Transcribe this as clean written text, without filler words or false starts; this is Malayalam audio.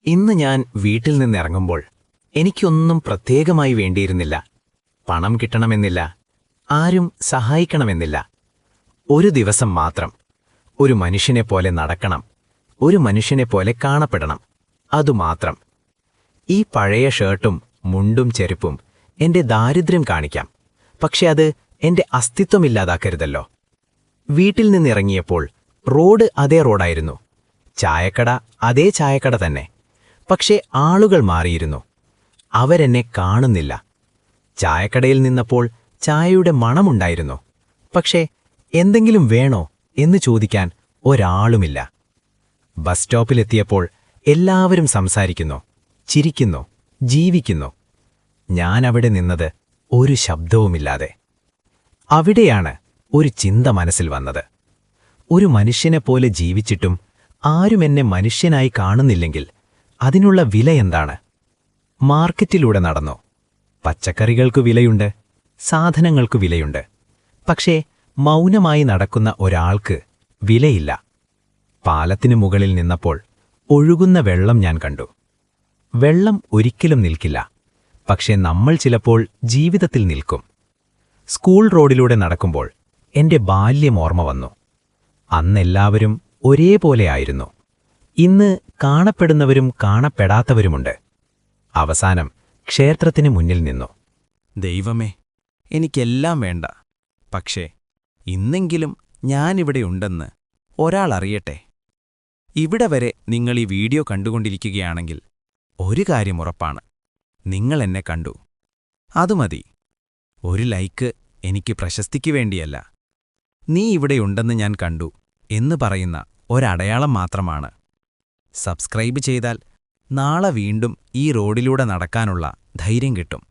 ഇന്ന് ഞാൻ വീട്ടിൽ നിന്നിറങ്ങുമ്പോൾ എനിക്കൊന്നും പ്രത്യേകമായി വേണ്ടിയിരുന്നില്ല. പണം കിട്ടണമെന്നില്ല, ആരും സഹായിക്കണമെന്നില്ല. ഒരു ദിവസം മാത്രം ഒരു മനുഷ്യനെപ്പോലെ നടക്കണം, ഒരു മനുഷ്യനെപ്പോലെ കാണപ്പെടണം, അതുമാത്രം. ഈ പഴയ ഷർട്ടും മുണ്ടും ചെരുപ്പും എന്റെ ദാരിദ്ര്യം കാണിക്കാം, പക്ഷെ അത് എന്റെ അസ്തിത്വമില്ലാതാക്കരുതല്ലോ. വീട്ടിൽ നിന്നിറങ്ങിയപ്പോൾ റോഡ് അതേ റോഡായിരുന്നു, ചായക്കട അതേ ചായക്കട തന്നെ. പക്ഷേ ആളുകൾ മാറിയിരുന്നു. അവരെന്നെ കാണുന്നില്ല. ചായക്കടയിൽ നിന്നപ്പോൾ ചായയുടെ മണമുണ്ടായിരുന്നു, പക്ഷേ എന്തെങ്കിലും വേണോ എന്ന് ചോദിക്കാൻ ഒരാളുമില്ല. ബസ് സ്റ്റോപ്പിലെത്തിയപ്പോൾ എല്ലാവരും സംസാരിക്കുന്നു, ചിരിക്കുന്നു, ജീവിക്കുന്നു. ഞാനവിടെ നിന്നത് ഒരു ശബ്ദവുമില്ലാതെ. അവിടെയാണ് ഒരു ചിന്ത മനസ്സിൽ വന്നത്. ഒരു മനുഷ്യനെപ്പോലെ ജീവിച്ചിട്ടും ആരും എന്നെ മനുഷ്യനായി കാണുന്നില്ലെങ്കിൽ അതിനുള്ള വിലയെന്താണ്? മാർക്കറ്റിലൂടെ നടന്നു. പച്ചക്കറികൾക്കു വിലയുണ്ട്, സാധനങ്ങൾക്കു വിലയുണ്ട്. പക്ഷേ മൗനമായി നടക്കുന്ന ഒരാൾക്ക് വിലയില്ല. പാലത്തിനു മുകളിൽ നിന്നപ്പോൾ ഒഴുകുന്ന വെള്ളം ഞാൻ കണ്ടു. വെള്ളം ഒരിക്കലും നിൽക്കില്ല, പക്ഷേ നമ്മൾ ചിലപ്പോൾ ജീവിതത്തിൽ നിൽക്കും. സ്കൂൾ റോഡിലൂടെ നടക്കുമ്പോൾ എന്റെ ബാല്യം ഓർമ്മ വന്നു. അന്നെല്ലാവരും ഒരേപോലെയായിരുന്നു. ഇന്ന് കാണപ്പെടുന്നവരും കാണപ്പെടാത്തവരുമുണ്ട്. അവസാനം ക്ഷേത്രത്തിന് മുന്നിൽ നിന്നു. ദൈവമേ, എനിക്കെല്ലാം വേണ്ട, പക്ഷേ ഇന്നെങ്കിലും ഞാനിവിടെയുണ്ടെന്ന് ഒരാൾ അറിയട്ടെ. ഇവിടെ വരെ നിങ്ങൾ ഈ വീഡിയോ കണ്ടുകൊണ്ടിരിക്കുകയാണെങ്കിൽ ഒരു കാര്യം ഉറപ്പാണ്, നിങ്ങൾ എന്നെ കണ്ടു. അതുമതി. ഒരു ലൈക്ക് എനിക്ക് പ്രശസ്തിക്ക് വേണ്ടിയല്ല, നീ ഇവിടെയുണ്ടെന്ന് ഞാൻ കണ്ടു എന്ന് പറയുന്ന ഒരടയാളം മാത്രമാണ്. സബ്സ്ക്രൈബ് ചെയ്താൽ നാളെ വീണ്ടും ഈ റോഡിലൂടെ നടക്കാനുള്ള ധൈര്യം കിട്ടും.